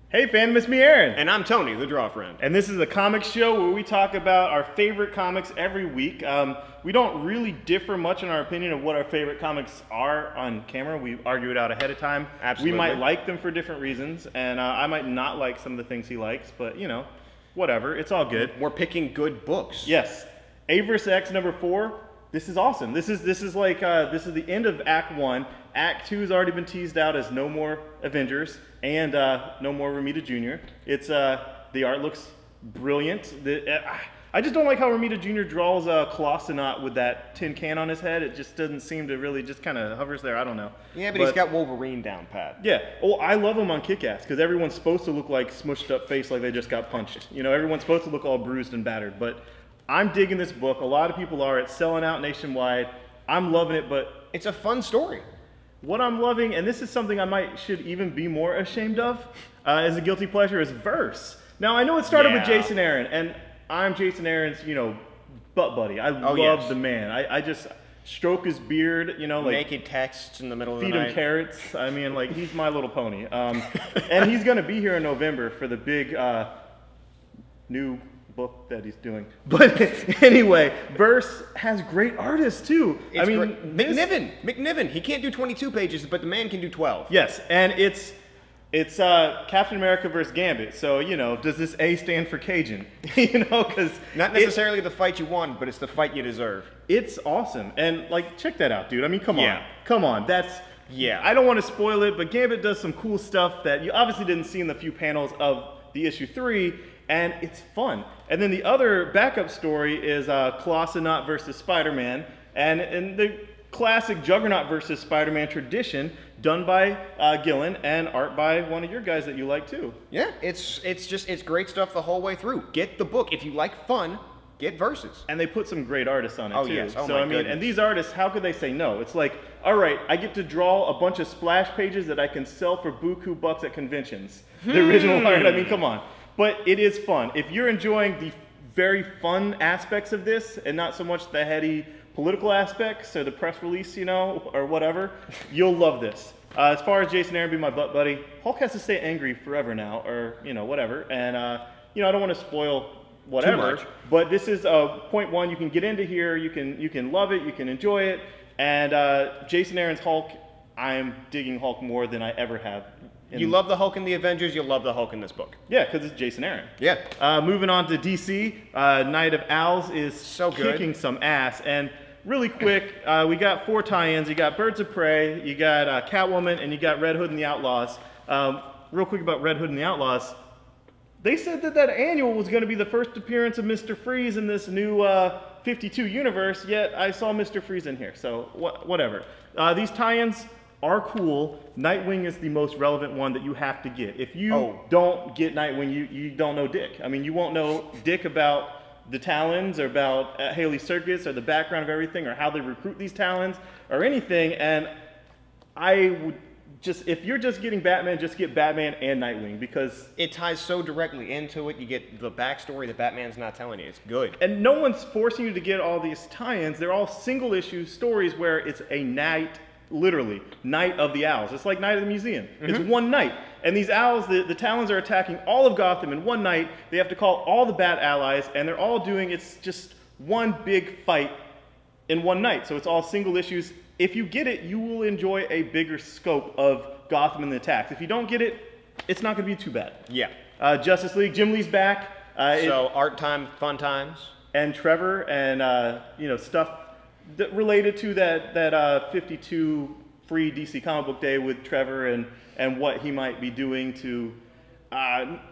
Hey fandom, it's me, Aaron. And I'm Tony, the Draw Friend. And this is a comic show where we talk about our favorite comics every week. We don't really differ much in our opinion of what our favorite comics are on camera. We argue it out ahead of time. Absolutely. We might like them for different reasons, and I might not like some of the things he likes, but you know, whatever, it's all good. We're picking good books. Yes. A vs. X #4. This is awesome. This is the end of Act 1. Act 2 has already been teased out as no more Avengers and no more Romita Jr. It's the art looks brilliant. I just don't like how Romita Jr. draws Colossonaut with that tin can on his head. It just doesn't seem to really, just kind of hovers there. I don't know. Yeah, but he's got Wolverine down pat. Yeah. Well, I love him on Kick-Ass because everyone's supposed to look like smushed up face like they just got punched. You know, everyone's supposed to look all bruised and battered. But I'm digging this book. A lot of people are. It's selling out nationwide. I'm loving it, but it's a fun story. What I'm loving, and this is something I should even be more ashamed of as a guilty pleasure, is verse. Now, I know it started with Jason Aaron, and I'm Jason Aaron's, you know, butt buddy. I love the man. I just stroke his beard, you know, like naked texts in the middle of the night. Feed him carrots. I mean, like, he's my little pony. And he's going to be here in November for the big new book that he's doing. But anyway, verse has great artists too. It's McNiven. He can't do 22 pages, but the man can do 12. Yes, and it's Captain America versus Gambit. So, you know, does this A stand for Cajun? You know, because not necessarily the fight you want, but it's the fight you deserve. It's awesome, and like, check that out, dude. I mean, come on. That's I don't want to spoil it, but Gambit does some cool stuff that you obviously didn't see in the few panels of the issue 3. And it's fun. And then the other backup story is Colossonaut versus Spider-Man, and in the classic Juggernaut versus Spider-Man tradition, done by Gillen and art by one of your guys that you like too. Yeah, it's great stuff the whole way through. Get the book if you like fun. Get verses. And they put some great artists on it too. Yes. Oh, so I mean, and these artists, how could they say no? It's like, all right, I get to draw a bunch of splash pages that I can sell for buku bucks at conventions. The original art. I mean, come on. But it is fun. If you're enjoying the very fun aspects of this and not so much the heady political aspects or the press release, you know, or whatever, you'll love this. As far as Jason Aaron being my butt buddy, Hulk has to stay angry forever now, or, you know, whatever. And, you know, I don't want to spoil whatever, but this is point one. You can get into here. You can love it. You can enjoy it. And Jason Aaron's Hulk, I am digging Hulk more than I ever have. You love the Hulk in the Avengers, you'll love the Hulk in this book. Yeah, because it's Jason Aaron. Yeah. Moving on to DC, Night of Owls is so kicking some ass. And really quick, we got 4 tie-ins. You got Birds of Prey, you got Catwoman, and you got Red Hood and the Outlaws. Real quick about Red Hood and the Outlaws. They said that annual was going to be the first appearance of Mr. Freeze in this new 52 universe, yet I saw Mr. Freeze in here, so whatever. These tie-ins are cool. Nightwing is the most relevant one that you have to get. If you don't get Nightwing, you don't know Dick. I mean, you won't know Dick about the Talons or about Haley Circus or the background of everything or how they recruit these Talons or anything. And I would just, if you're just getting Batman, just get Batman and Nightwing because it ties so directly into it. You get the backstory that Batman's not telling you. It's good. And no one's forcing you to get all these tie-ins. They're all single issue stories where it's a night. Literally, Night of the Owls. It's like Night of the Museum. It's one night. And these owls, the Talons are attacking all of Gotham in one night. They have to call all the Bat allies, and they're all doing, it's just one big fight in one night. So it's all single issues. If you get it, you will enjoy a bigger scope of Gotham and the attacks. If you don't get it, it's not going to be too bad. Yeah. Justice League, Jim Lee's back. So art time, fun times. And Trevor and, you know, stuff related to that 52 free DC comic book day with Trevor and what he might be doing to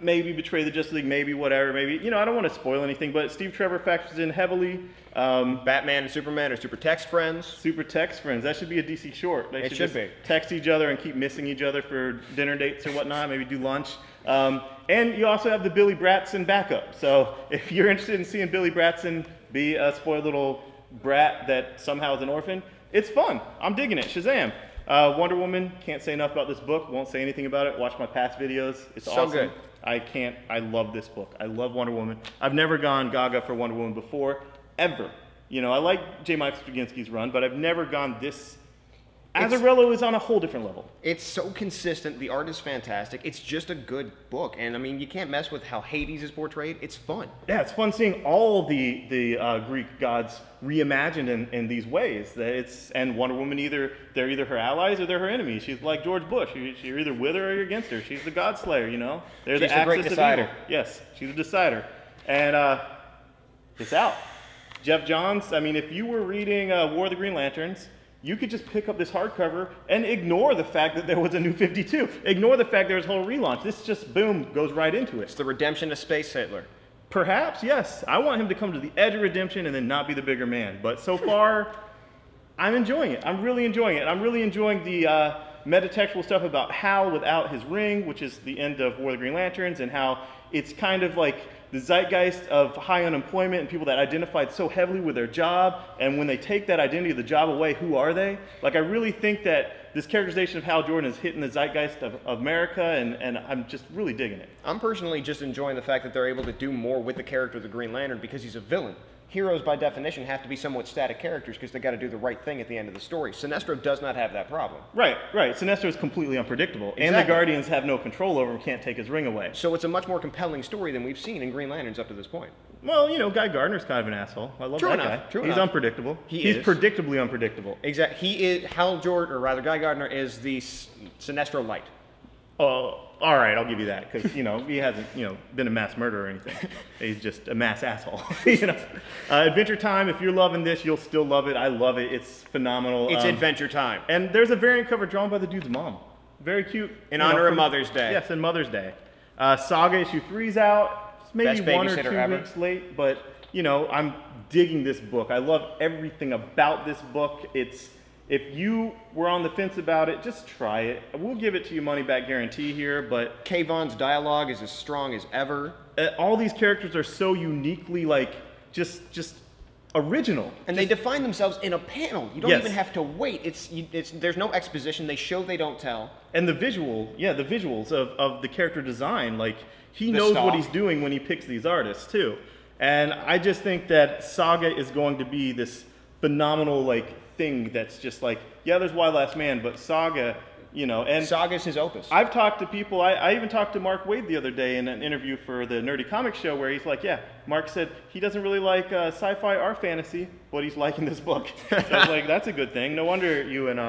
maybe betray the Justice League, maybe whatever, maybe, you know, I don't want to spoil anything, but Steve Trevor factors in heavily. Batman and Superman are super text friends. Super text friends. That should be a DC short. They should just text each other and keep missing each other for dinner dates or whatnot, maybe do lunch. And you also have the Billy Batson backup. So if you're interested in seeing Billy Batson be a spoiled little brat that somehow is an orphan, it's fun. I'm digging it. Shazam. Wonder Woman, can't say enough about this book, won't say anything about it. Watch my past videos. It's awesome. Good. I love this book. I love Wonder Woman. I've never gone gaga for Wonder Woman before, ever. You know, I like J. Michael Straczynski's run, but I've never gone this Azzarello is on a whole different level. It's so consistent. The art is fantastic. It's just a good book. And, I mean, you can't mess with how Hades is portrayed. It's fun. Yeah, it's fun seeing all the Greek gods reimagined in these ways. And Wonder Woman, they're either her allies or they're her enemies. She's like George Bush. You're either with her or you're against her. She's the God Slayer, you know? They're she's the a great axis decider. of evil. Yes, she's a decider. And it's out. Jeff Johns, I mean, if you were reading War of the Green Lanterns, you could just pick up this hardcover and ignore the fact that there was a new 52. Ignore the fact there was a whole relaunch. This just, boom, goes right into it. It's the redemption of Space Hitler. Perhaps, yes. I want him to come to the edge of redemption and then not be the bigger man. But so far, I'm enjoying it. I'm really enjoying it. I'm really enjoying the metatextual stuff about Hal without his ring, which is the end of War of the Green Lanterns, and how it's kind of like the zeitgeist of high unemployment and people that identified so heavily with their job, and when they take that identity of the job away, who are they? Like, I really think that this characterization of Hal Jordan is hitting the zeitgeist of America, and I'm just really digging it. I'm personally just enjoying the fact that they're able to do more with the character of the Green Lantern because he's a villain. Heroes, by definition, have to be somewhat static characters because they got to do the right thing at the end of the story. Sinestro does not have that problem. Right. Sinestro is completely unpredictable, exactly. And the Guardians have no control over him, can't take his ring away. So it's a much more compelling story than we've seen in Green Lanterns up to this point. Well, you know, Guy Gardner's kind of an asshole. I love that guy. True He's enough. Unpredictable. He's predictably unpredictable. Exactly. He is Hal Jordan, or rather, Guy Gardner is the Sinestro light. Oh, all right, I'll give you that, because, you know, he hasn't, you know, been a mass murderer or anything. He's just a mass asshole. You know? Adventure Time, if you're loving this, you'll still love it. I love it. It's phenomenal. It's Adventure Time. And there's a variant cover drawn by the dude's mom. Very cute. In honor of Mother's Day. Yes, in Mother's Day. Saga issue 3's out. It's maybe Best 1 or 2 weeks late, but, you know, I'm digging this book. I love everything about this book. If you were on the fence about it, just try it. We'll give it to you money back guarantee here, but Kayvon's dialogue is as strong as ever. All these characters are so uniquely, like, just original. And they define themselves in a panel. You don't Yes. even have to wait. There's no exposition. They show, they don't tell. And the visuals of the character design, like, he knows what he's doing when he picks these artists, too. And I just think that Saga is going to be this phenomenal, like, thing that's just like, yeah, there's Y Last Man, but Saga, you know, and Saga's his opus. I've talked to people, I even talked to Mark Waid the other day in an interview for the Nerdy Comics Show where he's like, yeah, Mark said he doesn't really like sci-fi or fantasy, but he's liking this book. So I was like, that's a good thing. No wonder you and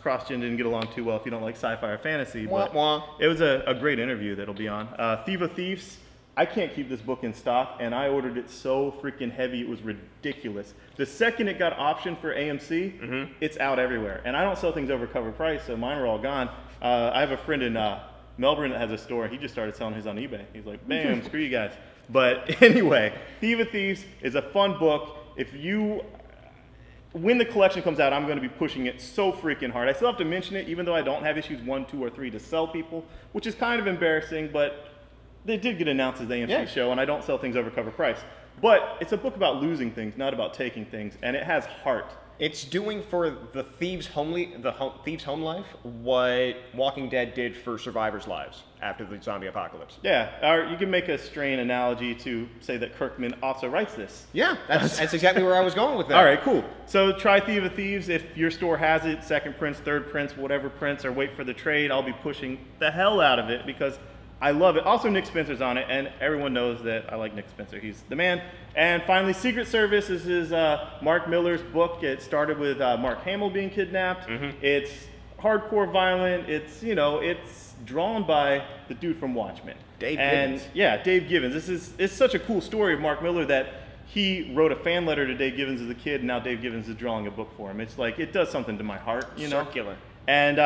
CrossGen didn't get along too well if you don't like sci-fi or fantasy. But it was a great interview that'll be on. Viva Thieves. I can't keep this book in stock, and I ordered it so freaking heavy, it was ridiculous. The second it got optioned for AMC, it's out everywhere. And I don't sell things over cover price, so mine are all gone. I have a friend in Melbourne that has a store, and he just started selling his on eBay. He's like, bam, screw you guys. But anyway, Viva Thieves is a fun book. When the collection comes out, I'm going to be pushing it so freaking hard. I still have to mention it, even though I don't have issues 1, 2, or 3 to sell people, which is kind of embarrassing, but they did get announced as the AMC show, and I don't sell things over cover price. But it's a book about losing things, not about taking things, and it has heart. It's doing for the Thieves' home life what Walking Dead did for survivors' lives after the zombie apocalypse. Yeah, or you can make a strain analogy to say that Kirkman also writes this. Yeah, that's exactly where I was going with that. All right, cool. So try Viva Thieves. If your store has it, second prints, third prints, whatever prints, or wait for the trade, I'll be pushing the hell out of it because I love it. Also, Nick Spencer's on it, and everyone knows that I like Nick Spencer. He's the man. And finally, Secret Service. This is Mark Millar's book. It started with Mark Hamill being kidnapped. It's hardcore violent. It's, you know, it's drawn by the dude from Watchmen. Dave Gibbons. Yeah, Dave Gibbons. It's such a cool story of Mark Millar that he wrote a fan letter to Dave Gibbons as a kid, and now Dave Gibbons is drawing a book for him. It's like, it does something to my heart, you know? Circular. And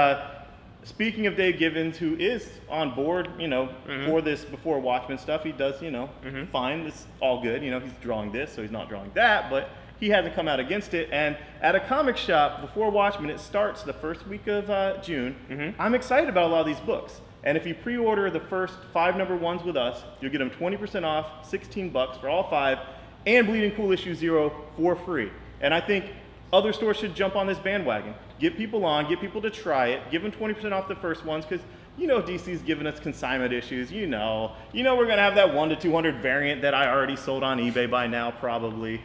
speaking of Dave Gibbons, who is on board, you know, for this before Watchmen stuff, he does, you know, fine, it's all good. You know, he's drawing this, so he's not drawing that, but he hasn't come out against it. And at a comic shop before Watchmen, it starts the first week of June. I'm excited about a lot of these books. And if you pre-order the first 5 #1s with us, you'll get them 20% off, 16 bucks for all 5, and Bleeding Cool issue 0 for free. And I think other stores should jump on this bandwagon. Get people on, get people to try it, give them 20% off the first ones, because you know DC's giving us consignment issues, you know we're gonna have that 1 to 200 variant that I already sold on eBay by now, probably.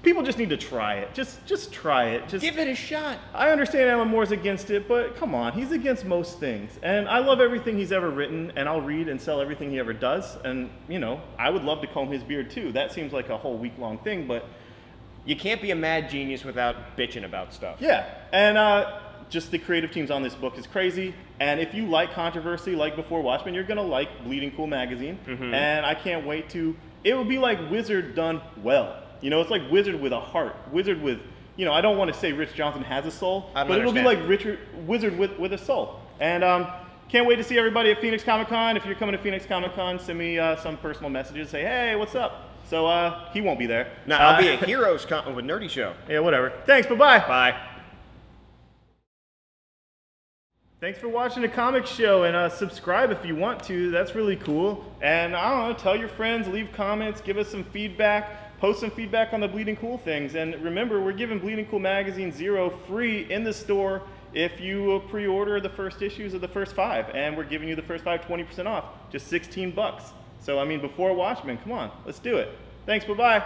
people just need to try it. Just try it. Just give it a shot. I understand Alan Moore's against it, but come on, he's against most things. And I love everything he's ever written, and I'll read and sell everything he ever does. And, you know, I would love to comb his beard too. That seems like a whole week-long thing, but you can't be a mad genius without bitching about stuff. Yeah, and just the creative teams on this book is crazy. And if you like controversy, like before Watchmen, you're gonna like Bleeding Cool magazine. And I can't wait to, it would be like Wizard done well. You know, it's like Wizard with a heart. Wizard with, you know, I don't want to say Rich Johnson has a soul, but it'll be like Wizard with a soul. And can't wait to see everybody at Phoenix Comic Con. If you're coming to Phoenix Comic Con, send me some personal messages. Say, hey, what's up? So he won't be there. No, I'll be at Heroes Con with Nerdy Show. Yeah, whatever. Thanks, bye-bye. Bye. Thanks for watching the comic show, and subscribe if you want to. That's really cool. And I don't know, tell your friends, leave comments, give us some feedback. Post some feedback on the Bleeding Cool things. And remember, we're giving Bleeding Cool Magazine 0 free in the store if you pre-order the first issues of the first 5. And we're giving you the first 5 20% off, just $16. So, I mean, before Watchmen, come on, let's do it. Thanks, bye-bye.